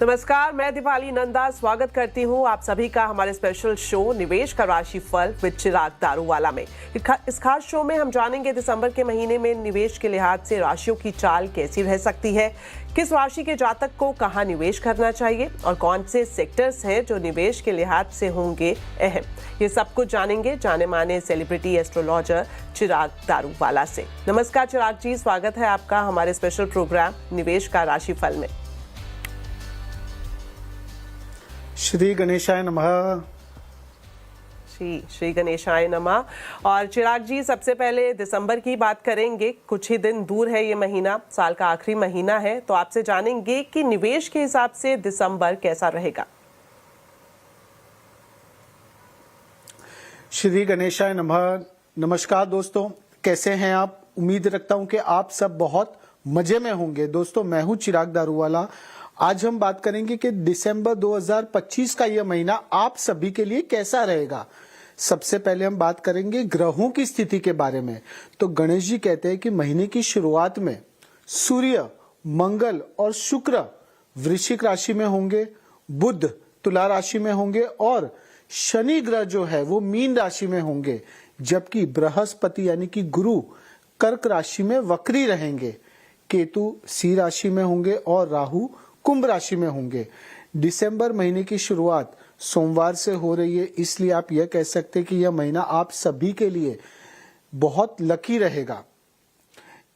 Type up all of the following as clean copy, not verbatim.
नमस्कार, मैं दीपाली नंदा स्वागत करती हूं आप सभी का हमारे स्पेशल शो निवेश का राशिफल विद चिराग दारूवाला में। इस खास शो में हम जानेंगे दिसंबर के महीने में निवेश के लिहाज से राशियों की चाल कैसी रह सकती है, किस राशि के जातक को कहां निवेश करना चाहिए और कौन से सेक्टर्स हैं जो निवेश के लिहाज से होंगे अहम। ये सब कुछ जानेंगे जाने माने सेलिब्रिटी एस्ट्रोलॉजर चिराग दारूवाला से। नमस्कार चिराग जी, स्वागत है आपका हमारे स्पेशल प्रोग्राम निवेश का राशिफल में। श्री गणेशाय नमः। श्री गणेशाय नमः। और चिराग जी, सबसे पहले दिसंबर की बात करेंगे। कुछ ही दिन दूर है ये महीना, साल का आखिरी महीना है, तो आपसे जानेंगे कि निवेश के हिसाब से दिसंबर कैसा रहेगा। श्री गणेशाय नमः। नमस्कार दोस्तों, कैसे हैं आप? उम्मीद रखता हूं कि आप सब बहुत मजे में होंगे। दोस्तों, मैं हूं चिराग दारूवाला। आज हम बात करेंगे कि दिसंबर 2025 का यह महीना आप सभी के लिए कैसा रहेगा। सबसे पहले हम बात करेंगे ग्रहों की स्थिति के बारे में। तो गणेश जी कहते हैं कि महीने की शुरुआत में सूर्य, मंगल और शुक्र वृश्चिक राशि में होंगे, बुध तुला राशि में होंगे और शनि ग्रह जो है वो मीन राशि में होंगे, जबकि बृहस्पति यानी कि गुरु कर्क राशि में वक्री रहेंगे, केतु सिंह राशि में होंगे और राहु कुंभ राशि में होंगे। दिसंबर महीने की शुरुआत सोमवार से हो रही है, इसलिए आप यह कह सकते हैं कि यह महीना आप सभी के लिए बहुत लकी रहेगा।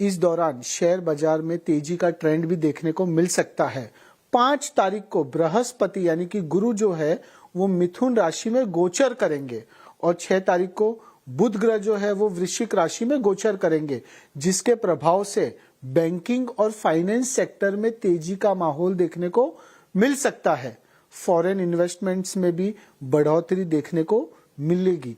इस दौरान शेयर बाजार में तेजी का ट्रेंड भी देखने को मिल सकता है। 5 तारीख को बृहस्पति यानी कि गुरु जो है वो मिथुन राशि में गोचर करेंगे और 6 तारीख को बुध ग्रह जो है वो वृश्चिक राशि में गोचर करेंगे, जिसके प्रभाव से बैंकिंग और फाइनेंस सेक्टर में तेजी का माहौल देखने को मिल सकता है। फॉरेन इन्वेस्टमेंट्स में भी बढ़ोतरी देखने को मिलेगी।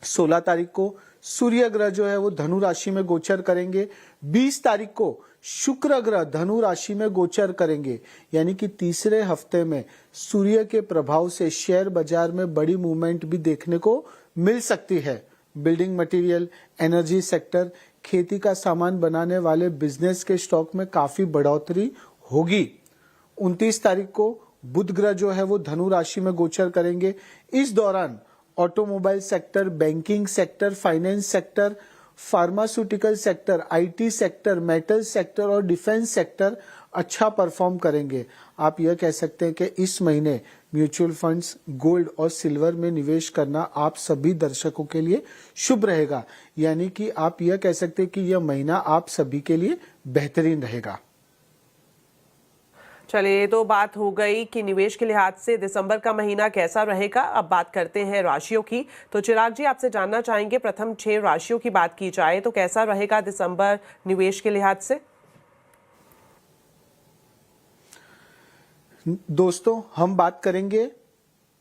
16 तारीख को सूर्य ग्रह जो है वो धनु राशि में गोचर करेंगे। 20 तारीख को शुक्र ग्रह धनु राशि में गोचर करेंगे, यानी कि तीसरे हफ्ते में सूर्य के प्रभाव से शेयर बाजार में बड़ी मूवमेंट भी देखने को मिल सकती है। बिल्डिंग मटेरियल, एनर्जी सेक्टर, खेती का सामान बनाने वाले बिजनेस के स्टॉक में काफी बढ़ोतरी होगी। 29 तारीख को बुध ग्रह जो है वो धनु राशि में गोचर करेंगे। इस दौरान automobile sector, banking sector, finance sector, pharmaceutical sector, IT sector, metal sector और डिफेंस सेक्टर अच्छा परफॉर्म करेंगे। आप यह कह सकते हैं कि इस महीने म्यूचुअल फंड्स, गोल्ड और सिल्वर में निवेश करना आप सभी दर्शकों के लिए शुभ रहेगा, यानी कि आप यह कह सकते हैं कि यह महीना आप सभी के लिए बेहतरीन रहेगा। चलिए, ये तो बात हो गई कि निवेश के लिहाज से दिसंबर का महीना कैसा रहेगा। अब बात करते हैं राशियों की। तो चिराग जी, आपसे जानना चाहेंगे, प्रथम 6 राशियों की बात की जाए तो कैसा रहेगा दिसंबर निवेश के लिहाज से। दोस्तों, हम बात करेंगे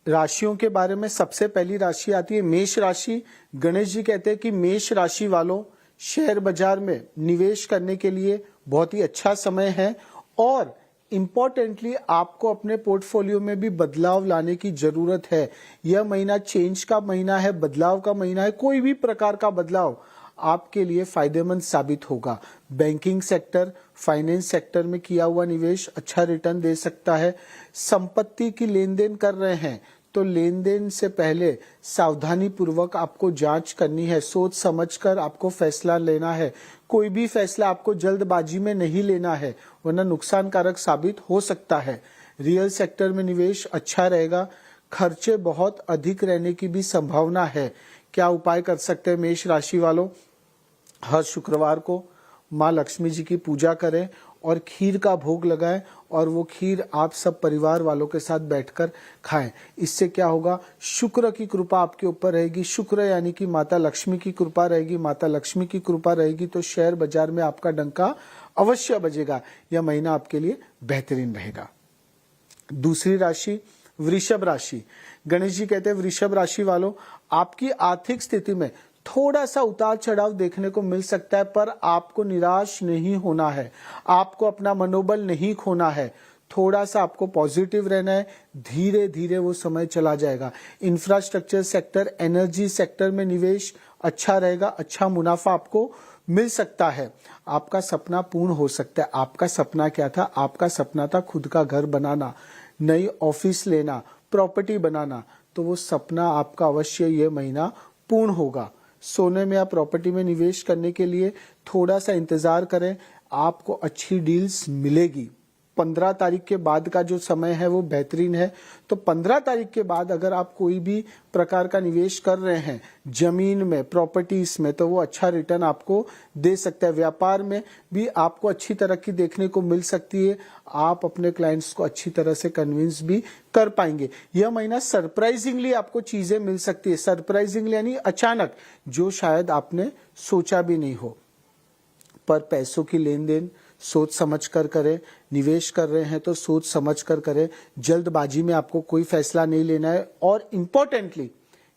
राशियों के बारे में। सबसे पहली राशि आती है मेष राशि। गणेश जी कहते हैं कि मेष राशि वालों, शेयर बाजार में निवेश करने के लिए बहुत ही अच्छा समय है और इम्पोर्टेंटली आपको अपने पोर्टफोलियो में भी बदलाव लाने की जरूरत है। यह महीना चेंज का महीना है, बदलाव का महीना है। कोई भी प्रकार का बदलाव आपके लिए फायदेमंद साबित होगा। बैंकिंग सेक्टर, फाइनेंस सेक्टर में किया हुआ निवेश अच्छा रिटर्न दे सकता है। संपत्ति की लेन देन कर रहे हैं तो लेन देन से पहले सावधानी पूर्वक आपको जांच करनी है, सोच समझकर आपको फैसला लेना है। कोई भी फैसला आपको जल्दबाजी में नहीं लेना है, वरना नुकसानकारक साबित हो सकता है। रियल सेक्टर में निवेश अच्छा रहेगा। खर्चे बहुत अधिक रहने की भी संभावना है। क्या उपाय कर सकते हैं मेष राशि वालों? हर शुक्रवार को माँ लक्ष्मी जी की पूजा करें और खीर का भोग लगाएं और वो खीर आप सब परिवार वालों के साथ बैठकर खाएं। इससे क्या होगा? शुक्र की कृपा आपके ऊपर रहेगी। शुक्र यानी कि माता लक्ष्मी की कृपा रहेगी। माता लक्ष्मी की कृपा रहेगी तो शेयर बाजार में आपका डंका अवश्य बजेगा। यह महीना आपके लिए बेहतरीन रहेगा। दूसरी राशि वृषभ राशि। गणेश जी कहते हैं वृषभ राशि वालों, आपकी आर्थिक स्थिति में थोड़ा सा उतार चढ़ाव देखने को मिल सकता है, पर आपको निराश नहीं होना है। आपको अपना मनोबल नहीं खोना है। थोड़ा सा आपको पॉजिटिव रहना है। धीरे धीरे वो समय चला जाएगा। इंफ्रास्ट्रक्चर सेक्टर, एनर्जी सेक्टर में निवेश अच्छा रहेगा। अच्छा मुनाफा आपको मिल सकता है। आपका सपना पूर्ण हो सकता है। आपका सपना क्या था? आपका सपना था खुद का घर बनाना, नई ऑफिस लेना, प्रॉपर्टी बनाना। तो वो सपना आपका अवश्य ये महीना पूर्ण होगा। सोने में या प्रॉपर्टी में निवेश करने के लिए थोड़ा सा इंतजार करें, आपको अच्छी डील्स मिलेगी। 15 तारीख के बाद का जो समय है वो बेहतरीन है। तो 15 तारीख के बाद अगर आप कोई भी प्रकार का निवेश कर रहे हैं जमीन में, प्रॉपर्टीज में, तो वो अच्छा रिटर्न आपको दे सकता है। व्यापार में भी आपको अच्छी तरक्की देखने को मिल सकती है। आप अपने क्लाइंट्स को अच्छी तरह से कन्विंस भी कर पाएंगे। यह महीना सरप्राइजिंगली आपको चीजें मिल सकती है। सरप्राइजिंगली यानी अचानक, जो शायद आपने सोचा भी नहीं हो। पर पैसों की लेन देन सोच समझ कर करें। निवेश कर रहे हैं तो सोच समझ कर करें। जल्दबाजी में आपको कोई फैसला नहीं लेना है। और इम्पोर्टेंटली,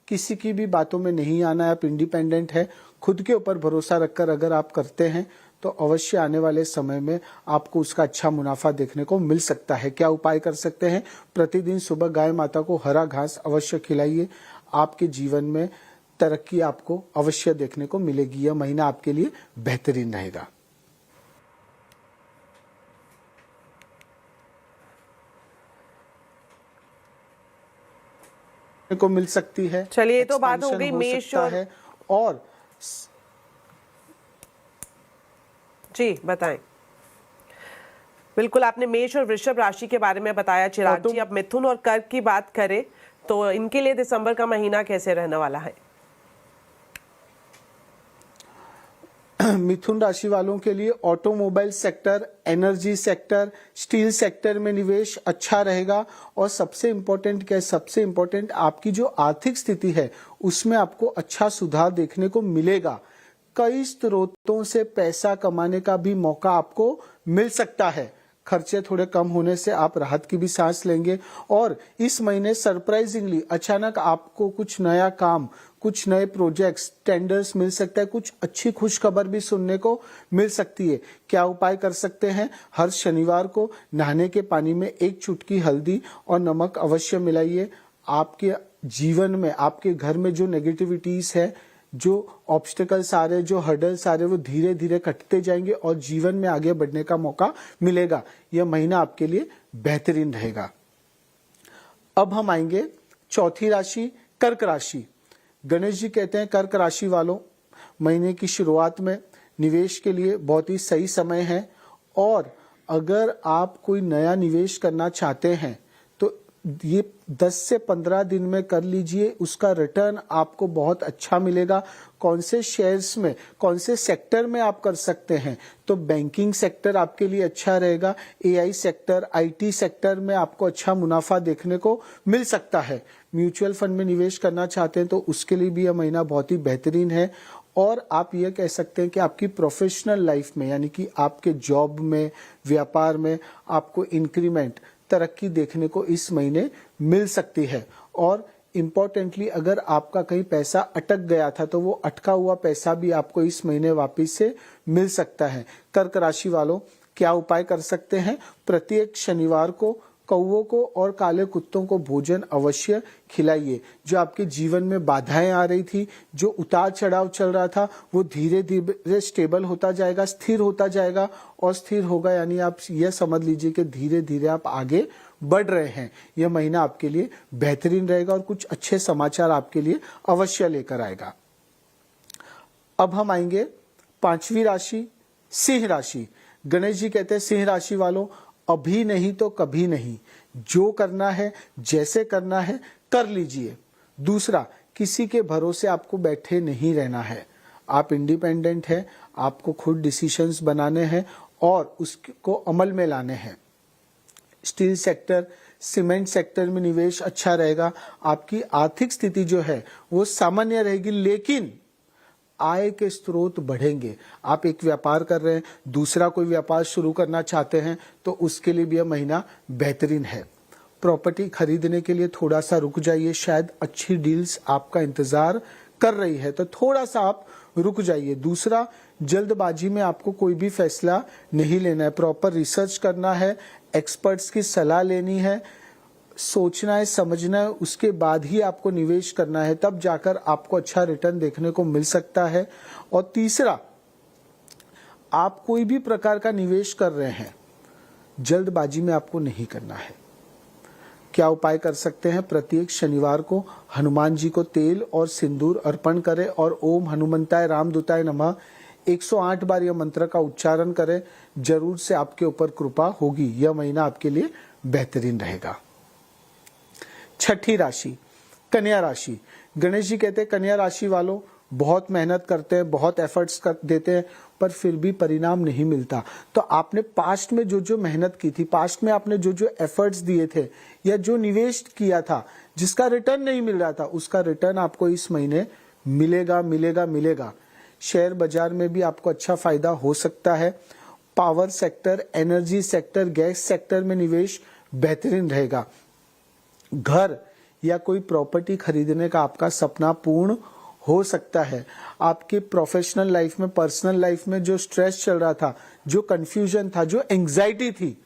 किसी की भी बातों में नहीं आना है। आप इंडिपेंडेंट है। खुद के ऊपर भरोसा रखकर अगर आप करते हैं तो अवश्य आने वाले समय में आपको उसका अच्छा मुनाफा देखने को मिल सकता है। क्या उपाय कर सकते हैं? प्रतिदिन सुबह गाय माता को हरा घास अवश्य खिलाइए। आपके जीवन में तरक्की आपको अवश्य देखने को मिलेगी। यह महीना आपके लिए बेहतरीन रहेगा। को मिल सकती है। चलिए, तो बात हो गई हो मेष और जी बताएं। बिल्कुल, आपने मेष और वृषभ राशि के बारे में बताया चिराग जी। अब मिथुन और कर्क की बात करें तो इनके लिए दिसंबर का महीना कैसे रहने वाला है? मिथुन राशि वालों के लिए automobile sector, energy sector, steel sector में निवेश अच्छा रहेगा। और सबसे इम्पोर्टेंट क्या है? सबसे इम्पोर्टेंट आपकी जो आर्थिक स्थिति है उसमें आपको अच्छा सुधार देखने को मिलेगा। कई स्रोतों से पैसा कमाने का भी मौका आपको मिल सकता है। खर्चे थोड़े कम होने से आप राहत की भी सांस लेंगे। और इस महीने सरप्राइजिंगली अचानक आपको कुछ नया काम, कुछ नए प्रोजेक्ट्स, टेंडर्स मिल सकता है। कुछ अच्छी खुशखबर भी सुनने को मिल सकती है। क्या उपाय कर सकते हैं? हर शनिवार को नहाने के पानी में 1 चुटकी हल्दी और नमक अवश्य मिलाइए। आपके जीवन में, आपके घर में जो नेगेटिविटीज है, जो ऑब्स्टिकल्स आ रहे, जो हर्डल्स आ रहे, वो धीरे धीरे कटते जाएंगे और जीवन में आगे बढ़ने का मौका मिलेगा। यह महीना आपके लिए बेहतरीन रहेगा। अब हम आएंगे चौथी राशि, कर्क राशि। गणेश जी कहते हैं कर्क राशि वालों, महीने की शुरुआत में निवेश के लिए बहुत ही सही समय है। और अगर आप कोई नया निवेश करना चाहते हैं तो ये 10 से 15 दिन में कर लीजिए। उसका रिटर्न आपको बहुत अच्छा मिलेगा। कौन से शेयर्स में, कौन से सेक्टर में आप कर सकते हैं? तो बैंकिंग सेक्टर आपके लिए अच्छा रहेगा। एआई सेक्टर, आईटी सेक्टर में आपको अच्छा मुनाफा देखने को मिल सकता है। म्यूचुअल फंड में निवेश करना चाहते हैं तो उसके लिए भी यह महीना बहुत ही बेहतरीन है। और आप ये कह सकते हैं कि आपकी प्रोफेशनल लाइफ में, यानी कि आपके जॉब में, व्यापार में आपको इंक्रीमेंट, तरक्की देखने को इस महीने मिल सकती है। और इम्पोर्टेंटली, अगर आपका कहीं पैसा अटक गया था तो वो अटका हुआ पैसा भी आपको इस महीने वापस से मिल सकता है। कर्क राशि वालों, क्या उपाय कर सकते हैं? प्रत्येक शनिवार को कौवों को और काले कुत्तों को भोजन अवश्य खिलाइए। जो आपके जीवन में बाधाएं आ रही थी, जो उतार चढ़ाव चल रहा था, वो धीरे धीरे स्टेबल होता जाएगा, स्थिर होता जाएगा। और स्थिर होगा यानी आप यह समझ लीजिए कि धीरे धीरे आप आगे बढ़ रहे हैं। यह महीना आपके लिए बेहतरीन रहेगा और कुछ अच्छे समाचार आपके लिए अवश्य लेकर आएगा। अब हम आएंगे 5वीं राशि, सिंह राशि। गणेश जी कहते हैं सिंह राशि वालों, अभी नहीं तो कभी नहीं। जो करना है, जैसे करना है, कर लीजिए। दूसरा, किसी के भरोसे आपको बैठे नहीं रहना है। आप इंडिपेंडेंट हैं, आपको खुद डिसीजंस बनाने हैं और उसको अमल में लाने हैं। स्टील सेक्टर, सीमेंट सेक्टर में निवेश अच्छा रहेगा। आपकी आर्थिक स्थिति जो है वो सामान्य रहेगी, लेकिन आय के स्रोत बढ़ेंगे। आप एक व्यापार कर रहे हैं, दूसरा कोई व्यापार शुरू करना चाहते हैं तो उसके लिए भी यह महीना बेहतरीन है। प्रॉपर्टी खरीदने के लिए थोड़ा सा रुक जाइए। शायद अच्छी डील्स आपका इंतजार कर रही है तो थोड़ा सा आप रुक जाइए। दूसरा, जल्दबाजी में आपको कोई भी फैसला नहीं लेना है। प्रॉपर रिसर्च करना है, एक्सपर्ट्स की सलाह लेनी है, सोचना है, समझना है, उसके बाद ही आपको निवेश करना है। तब जाकर आपको अच्छा रिटर्न देखने को मिल सकता है। और तीसरा, आप कोई भी प्रकार का निवेश कर रहे हैं, जल्दबाजी में आपको नहीं करना है। क्या उपाय कर सकते हैं? प्रत्येक शनिवार को हनुमान जी को तेल और सिंदूर अर्पण करें और ओम हनुमंताय रामदूताय नमः 108 बार यह मंत्र का उच्चारण करें। जरूर से आपके ऊपर कृपा होगी। यह महीना आपके लिए बेहतरीन रहेगा। छठी राशि कन्या राशि। गणेश जी कहते हैं कन्या राशि वालों बहुत मेहनत करते हैं, बहुत एफर्ट्स कर देते हैं, पर फिर भी परिणाम नहीं मिलता। तो आपने पास्ट में जो जो मेहनत की थी, पास्ट में आपने जो जो एफर्ट्स दिए थे या जो निवेश किया था, जिसका रिटर्न नहीं मिल रहा था, उसका रिटर्न आपको इस महीने मिलेगा मिलेगा मिलेगा। शेयर बाजार में भी आपको अच्छा फायदा हो सकता है। Power sector, energy sector, gas sector में निवेश बेहतरीन रहेगा। घर या कोई प्रॉपर्टी खरीदने का आपका सपना पूर्ण हो सकता है। आपके प्रोफेशनल लाइफ में, पर्सनल लाइफ में जो स्ट्रेस चल रहा था, जो कंफ्यूजन था, जो एंजाइटी थी,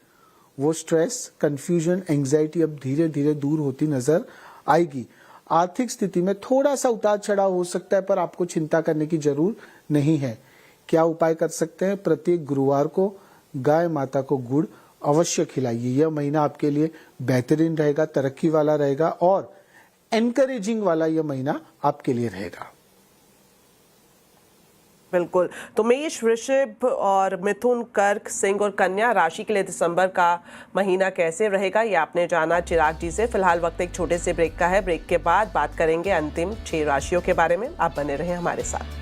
वो स्ट्रेस, कंफ्यूजन, एंजाइटी अब धीरे धीरे दूर होती नजर आएगी। आर्थिक स्थिति में थोड़ा सा उतार चढ़ाव हो सकता है, पर आपको चिंता करने की जरूरत नहीं है। क्या उपाय कर सकते हैं? प्रत्येक गुरुवार को गाय माता को गुड़ अवश्य खिलाइए। यह महीना आपके लिए बेहतरीन रहेगा, तरक्की वाला रहेगा और एनकरेजिंग वाला यह महीना आपके लिए रहेगा। बिल्कुल। तो मेष, वृषभ और मिथुन, कर्क, सिंह और कन्या राशि के लिए दिसंबर का महीना कैसे रहेगा, ये आपने जाना चिराग जी से। फिलहाल वक्त एक छोटे से ब्रेक का है। ब्रेक के बाद बात करेंगे अंतिम 6 राशियों के बारे में। आप बने रहें हमारे साथ।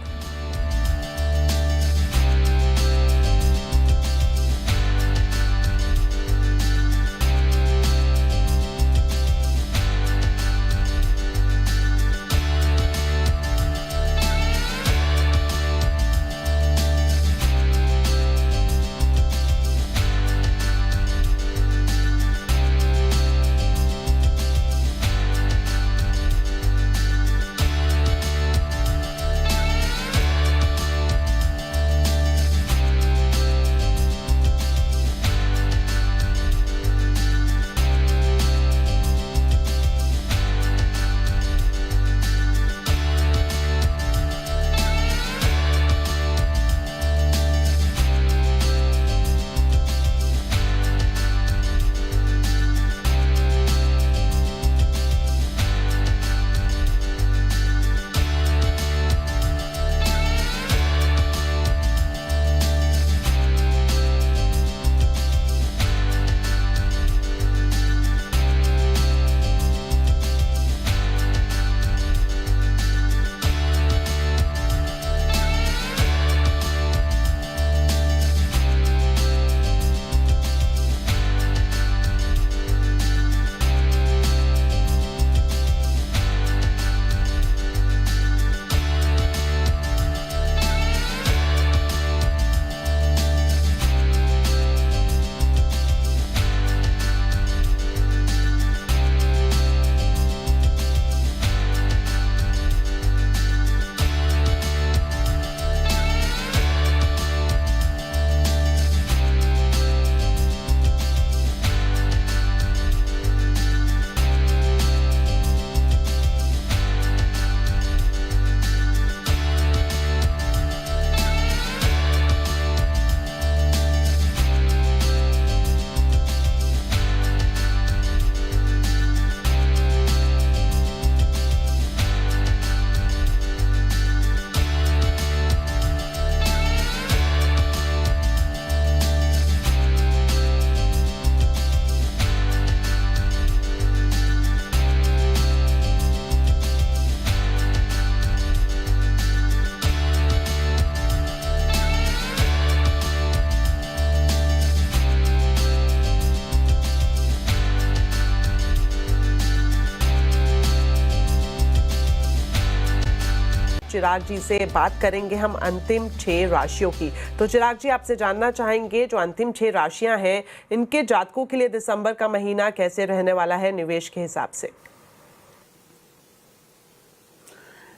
चिराग जी से बात करेंगे हम अंतिम 6 राशियों की। तो चिराग जी, आपसे जानना चाहेंगे जो अंतिम 6 राशियां हैं, इनके जातकों के लिए दिसंबर का महीना कैसे रहने वाला है निवेश के हिसाब से?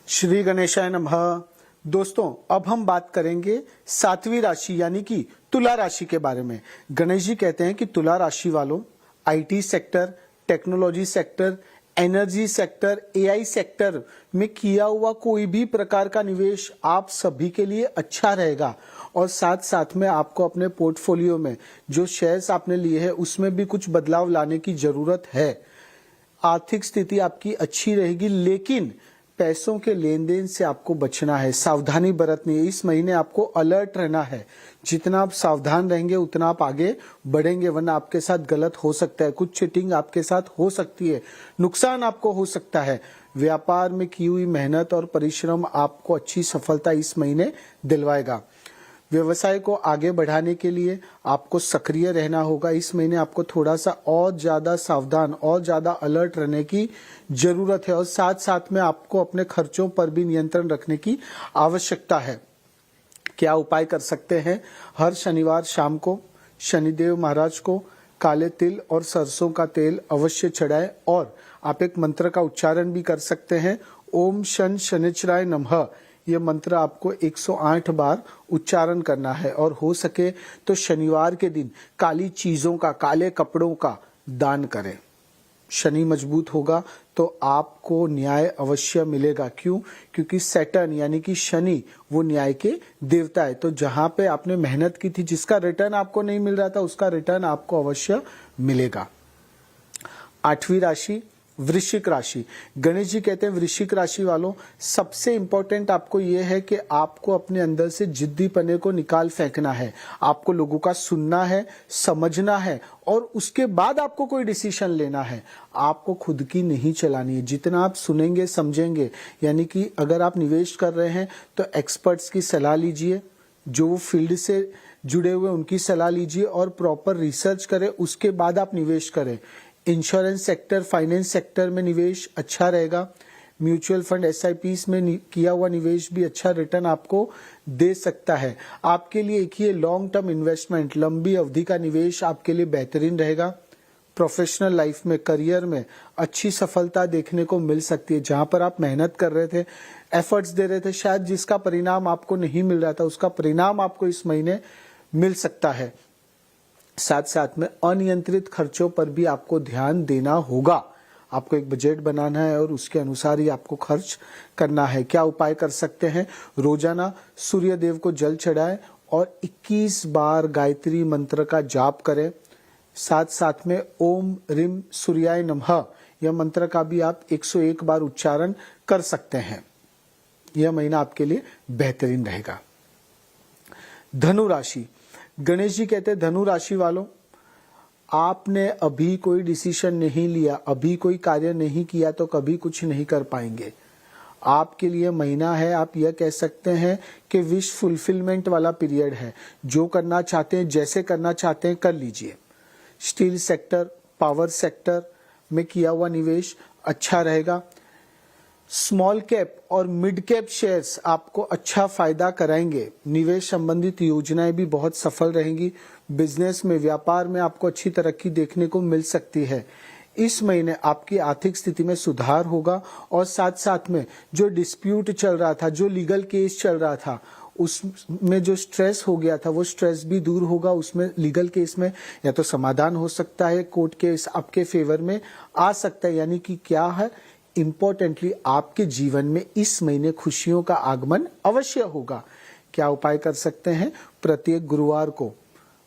श्री गणेशाय नमः। दोस्तों, अब हम बात करेंगे 7वीं राशि यानी कि तुला राशि के बारे में। गणेश जी कहते हैं कि तुला राशि वालों IT sector, technology sector, energy sector, AI sector में किया हुआ कोई भी प्रकार का निवेश आप सभी के लिए अच्छा रहेगा। और साथ साथ में आपको अपने पोर्टफोलियो में जो शेयर्स आपने लिए हैं उसमें भी कुछ बदलाव लाने की जरूरत है। आर्थिक स्थिति आपकी अच्छी रहेगी, लेकिन पैसों के लेन देन से आपको बचना है, सावधानी बरतनी है। इस महीने आपको अलर्ट रहना है। जितना आप सावधान रहेंगे उतना आप आगे बढ़ेंगे, वरना आपके साथ गलत हो सकता है। कुछ चीटिंग आपके साथ हो सकती है, नुकसान आपको हो सकता है। व्यापार में की हुई मेहनत और परिश्रम आपको अच्छी सफलता इस महीने दिलवाएगा। व्यवसाय को आगे बढ़ाने के लिए आपको सक्रिय रहना होगा। इस महीने आपको थोड़ा सा और ज्यादा सावधान और ज्यादा अलर्ट रहने की जरूरत है, और साथ साथ में आपको अपने खर्चों पर भी नियंत्रण रखने की आवश्यकता है। क्या उपाय कर सकते हैं? हर शनिवार शाम को शनिदेव महाराज को काले तिल और सरसों का तेल अवश्य चढ़ाएं, और आप एक मंत्र का उच्चारण भी कर सकते हैं। ओम शन शनिचराय नमः। ये मंत्र आपको 108 बार उच्चारण करना है, और हो सके तो शनिवार के दिन काली चीजों का, काले कपड़ों का दान करें। शनि मजबूत होगा तो आपको न्याय अवश्य मिलेगा। क्यों? क्योंकि सैटर्न यानी कि शनि वो न्याय के देवता है। तो जहां पे आपने मेहनत की थी, जिसका रिटर्न आपको नहीं मिल रहा था, उसका रिटर्न आपको अवश्य मिलेगा। 8वीं राशि वृश्चिक राशि। गणेश जी कहते हैं वृश्चिक राशि वालों, सबसे इंपॉर्टेंट आपको यह है कि आपको अपने अंदर से जिद्दीपने को निकाल फेंकना है। आपको लोगों का सुनना है, समझना है, और उसके बाद आपको कोई डिसीजन लेना है। आपको खुद की नहीं चलानी है। जितना आप सुनेंगे समझेंगे, यानी कि अगर आप निवेश कर रहे हैं तो एक्सपर्ट्स की सलाह लीजिए, जो फील्ड से जुड़े हुए उनकी सलाह लीजिए, और प्रॉपर रिसर्च करें, उसके बाद आप निवेश करें। इंश्योरेंस सेक्टर, फाइनेंस सेक्टर में निवेश अच्छा रहेगा। म्यूचुअल फंड, एसआईपीस में किया हुआ निवेश भी अच्छा रिटर्न आपको दे सकता है। आपके लिए एक ही लॉन्ग टर्म इन्वेस्टमेंट, लंबी अवधि का निवेश आपके लिए बेहतरीन रहेगा। प्रोफेशनल लाइफ में, करियर में अच्छी सफलता देखने को मिल सकती है। जहां पर आप मेहनत कर रहे थे, एफर्ट्स दे रहे थे, शायद जिसका परिणाम आपको नहीं मिल रहा था, उसका परिणाम आपको इस महीने मिल सकता है। साथ साथ में अनियंत्रित खर्चों पर भी आपको ध्यान देना होगा। आपको एक बजट बनाना है और उसके अनुसार ही आपको खर्च करना है। क्या उपाय कर सकते हैं? रोजाना सूर्य देव को जल चढ़ाएं और 21 बार गायत्री मंत्र का जाप करें। साथ साथ में ओम ह्रीम सूर्याय नमः यह मंत्र का भी आप 101 बार उच्चारण कर सकते हैं। यह महीना आपके लिए बेहतरीन रहेगा। धनु राशि। गणेश जी कहते हैं धनु राशि वालों, आपने अभी कोई डिसीजन नहीं लिया, अभी कोई कार्य नहीं किया तो कभी कुछ नहीं कर पाएंगे। आपके लिए महीना है, आप यह कह सकते हैं कि विश फुलफिलमेंट वाला पीरियड है। जो करना चाहते हैं, जैसे करना चाहते हैं, कर लीजिए। स्टील सेक्टर, पावर सेक्टर में किया हुआ निवेश अच्छा रहेगा। स्मॉल कैप और मिड कैप शेयर्स आपको अच्छा फायदा कराएंगे। निवेश संबंधित योजनाएं भी बहुत सफल रहेंगी। बिजनेस में, व्यापार में आपको अच्छी तरक्की देखने को मिल सकती है। इस महीने आपकी आर्थिक स्थिति में सुधार होगा, और साथ साथ में जो डिस्प्यूट चल रहा था, जो लीगल केस चल रहा था, उसमें जो स्ट्रेस हो गया था वो स्ट्रेस भी दूर होगा। उसमें लीगल केस में या तो समाधान हो सकता है, कोर्ट केस आपके फेवर में आ सकता है। यानी कि क्या है, इंपॉर्टेंटली आपके जीवन में इस महीने खुशियों का आगमन अवश्य होगा। क्या उपाय कर सकते हैं? प्रत्येक गुरुवार को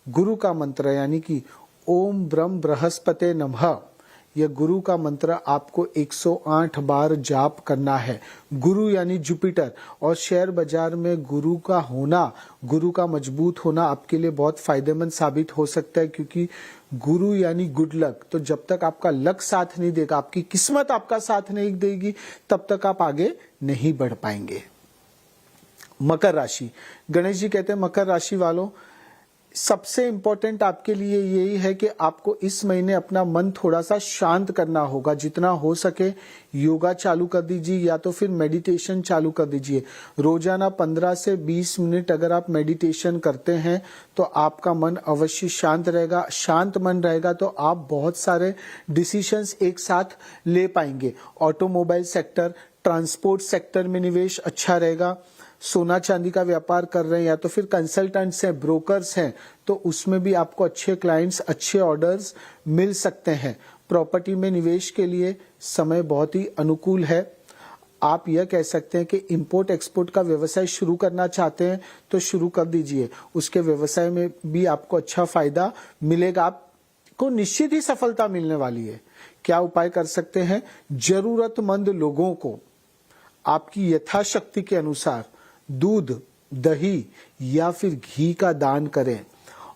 गुरु का मंत्र यानी कि ओम ब्रह्म बृहस्पते नमः, यह गुरु का मंत्र आपको 108 बार जाप करना है। गुरु यानी जुपिटर, और शेयर बाजार में गुरु का होना, गुरु का मजबूत होना आपके लिए बहुत फायदेमंद साबित हो सकता है, क्योंकि गुरु यानी गुड लक। तो जब तक आपका लक साथ नहीं देगा, आपकी किस्मत आपका साथ नहीं देगी, तब तक आप आगे नहीं बढ़ पाएंगे। मकर राशि। गणेश जी कहते हैं मकर राशि वालों, सबसे इंपॉर्टेंट आपके लिए यही है कि आपको इस महीने अपना मन थोड़ा सा शांत करना होगा। जितना हो सके योगा चालू कर दीजिए, या तो फिर मेडिटेशन चालू कर दीजिए। रोजाना 15 से 20 मिनट अगर आप मेडिटेशन करते हैं तो आपका मन अवश्य शांत रहेगा। शांत मन रहेगा तो आप बहुत सारे डिसीजंस एक साथ ले पाएंगे। ऑटोमोबाइल सेक्टर, ट्रांसपोर्ट सेक्टर में निवेश अच्छा रहेगा। सोना चांदी का व्यापार कर रहे हैं, या तो फिर कंसल्टेंट्स हैं, ब्रोकर्स हैं, तो उसमें भी आपको अच्छे क्लाइंट्स, अच्छे ऑर्डर्स मिल सकते हैं। प्रॉपर्टी में निवेश के लिए समय बहुत ही अनुकूल है। आप यह कह सकते हैं कि इंपोर्ट एक्सपोर्ट का व्यवसाय शुरू करना चाहते हैं तो शुरू कर दीजिए, उसके व्यवसाय में भी आपको अच्छा फायदा मिलेगा, आपको निश्चित ही सफलता मिलने वाली है। क्या उपाय कर सकते हैं? जरूरतमंद लोगों को आपकी यथाशक्ति के अनुसार दूध, दही या फिर घी का दान करें।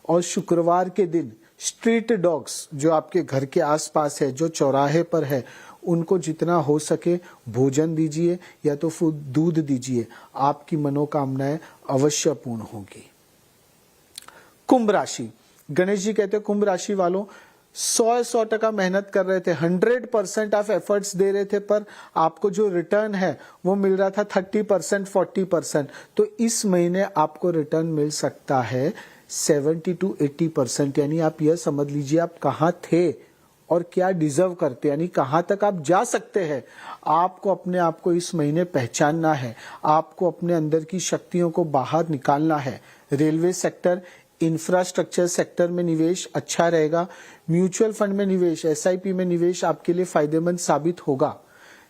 और शुक्रवार के दिन स्ट्रीट डॉग्स जो आपके घर के आसपास है, जो चौराहे पर है, उनको जितना हो सके भोजन दीजिए या तो फिर दूध दीजिए। आपकी मनोकामनाएं अवश्य पूर्ण होगी। कुंभ राशि, गणेश जी कहते हैं कुंभ राशि वालों 100% मेहनत कर रहे थे, 100% आप एफर्ट्स दे रहे थे, पर आपको जो रिटर्न है वो मिल रहा था 30%, 40%। तो इस महीने आपको रिटर्न मिल सकता है 70 to 80%। यानी आप यह समझ लीजिए आप कहाँ थे और क्या डिजर्व करते, यानी कहां तक आप जा सकते हैं। आपको अपने आप को इस महीने पहचानना है, आपको अपने अंदर की शक्तियों को बाहर निकालना है। रेलवे सेक्टर, इंफ्रास्ट्रक्चर सेक्टर में निवेश अच्छा रहेगा। म्यूचुअल फंड में निवेश, एसआईपी में निवेश आपके लिए फायदेमंद साबित होगा।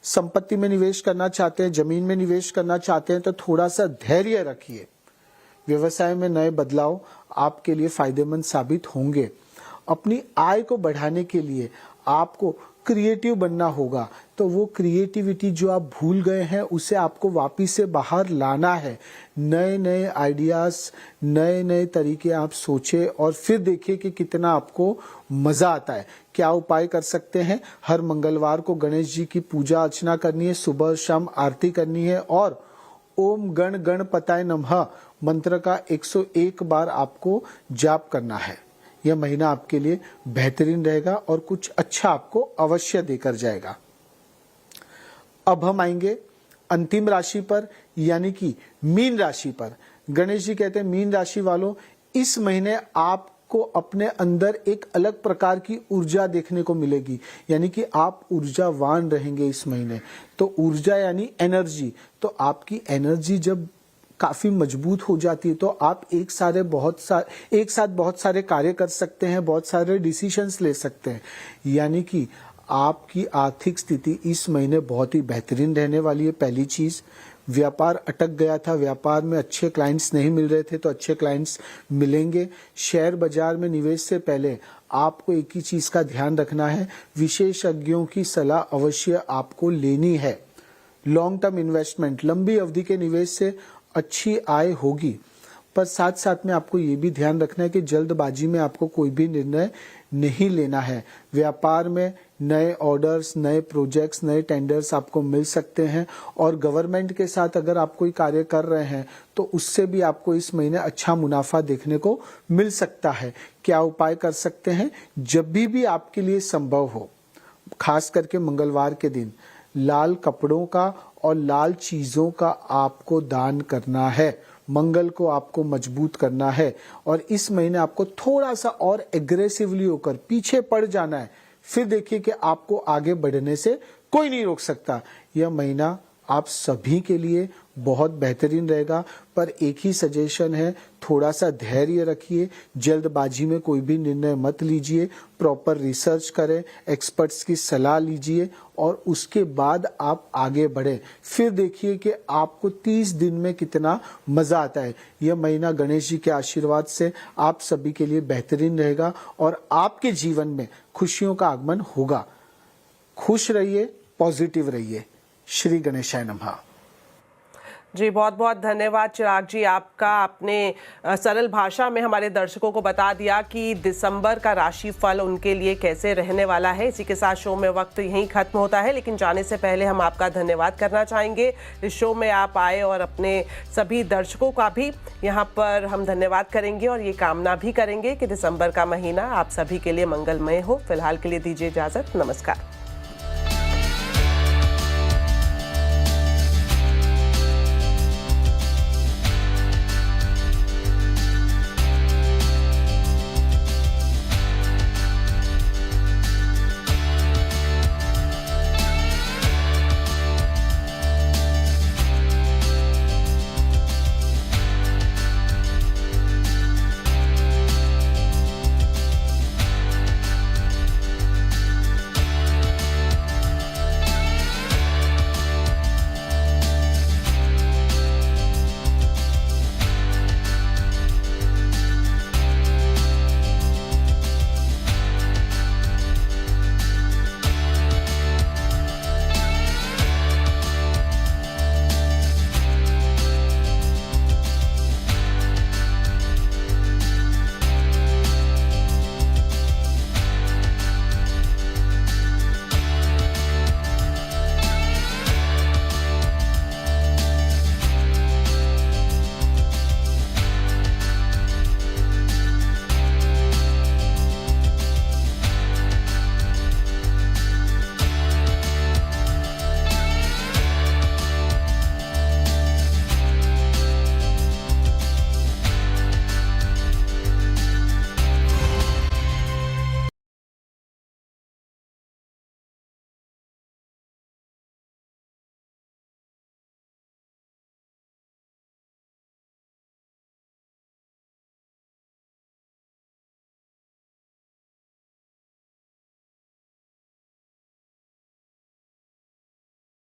संपत्ति में निवेश करना चाहते हैं, जमीन में निवेश करना चाहते हैं तो थोड़ा सा धैर्य रखिए। व्यवसाय में नए बदलाव आपके लिए फायदेमंद साबित होंगे। अपनी आय को बढ़ाने के लिए आपको क्रिएटिव बनना होगा, तो वो क्रिएटिविटी जो आप भूल गए हैं उसे आपको वापिस से बाहर लाना है। नए नए आइडियाज, नए नए तरीके आप सोचें और फिर देखिए कि कितना आपको मजा आता है। क्या उपाय कर सकते हैं? हर मंगलवार को गणेश जी की पूजा अर्चना करनी है, सुबह शाम आरती करनी है और ओम गण गणपताय नमः मंत्र का 101 बार आपको जाप करना है। यह महीना आपके लिए बेहतरीन रहेगा और कुछ अच्छा आपको अवश्य देकर जाएगा। अब हम आएंगे अंतिम राशि पर, यानी कि मीन राशि पर। गणेश जी कहते हैं मीन राशि वालों, इस महीने आपको अपने अंदर एक अलग प्रकार की ऊर्जा देखने को मिलेगी, यानी कि आप ऊर्जावान रहेंगे इस महीने। तो ऊर्जा यानी एनर्जी, तो आपकी एनर्जी जब काफी मजबूत हो जाती है तो आप एक साथ बहुत सारे कार्य कर सकते हैं, बहुत सारे डिसीजंस ले सकते हैं। यानी कि आपकी आर्थिक स्थिति इस महीने बहुत ही बेहतरीन रहने वाली है। पहली चीज, व्यापार अटक गया था, व्यापार में अच्छे क्लाइंट्स नहीं मिल रहे थे तो अच्छे क्लाइंट्स मिलेंगे। शेयर बाजार में निवेश से पहले आपको एक ही चीज का ध्यान रखना है, विशेषज्ञों की सलाह अवश्य आपको लेनी है। लॉन्ग टर्म इन्वेस्टमेंट, लंबी अवधि के निवेश से अच्छी आय होगी, पर साथ साथ में आपको ये भी ध्यान रखना है कि जल्दबाजी में आपको कोई भी निर्णय नहीं लेना है। व्यापार में नए ऑर्डर्स, नए प्रोजेक्ट्स, नए टेंडर्स आपको मिल सकते हैं और गवर्नमेंट के साथ अगर आप कोई कार्य कर रहे हैं तो उससे भी आपको इस महीने अच्छा मुनाफा देखने को मिल सकता है। क्या उपाय कर सकते हैं? जब भी आपके लिए संभव हो, खास करके मंगलवार के दिन लाल कपड़ों का और लाल चीजों का आपको दान करना है। मंगल को आपको मजबूत करना है और इस महीने आपको थोड़ा सा और एग्रेसिवली होकर पीछे पड़ जाना है। फिर देखिए कि आपको आगे बढ़ने से कोई नहीं रोक सकता। यह महीना आप सभी के लिए बहुत बेहतरीन रहेगा, पर एक ही सजेशन है, थोड़ा सा धैर्य रखिए, जल्दबाजी में कोई भी निर्णय मत लीजिए, प्रॉपर रिसर्च करें, एक्सपर्ट्स की सलाह लीजिए और उसके बाद आप आगे बढ़ें। फिर देखिए कि आपको 30 दिन में कितना मजा आता है। यह महीना गणेश जी के आशीर्वाद से आप सभी के लिए बेहतरीन रहेगा और आपके जीवन में खुशियों का आगमन होगा। खुश रहिए, पॉजिटिव रहिए। श्री गणेशाय नमः। जी बहुत बहुत धन्यवाद चिराग जी आपका। आपने सरल भाषा में हमारे दर्शकों को बता दिया कि दिसंबर का राशिफल उनके लिए कैसे रहने वाला है। इसी के साथ शो में वक्त यहीं खत्म होता है, लेकिन जाने से पहले हम आपका धन्यवाद करना चाहेंगे। इस शो में आप आए और अपने सभी दर्शकों का भी यहाँ पर हम धन्यवाद करेंगे और ये कामना भी करेंगे कि दिसंबर का महीना आप सभी के लिए मंगलमय हो। फिलहाल के लिए दीजिए इजाजत, नमस्कार।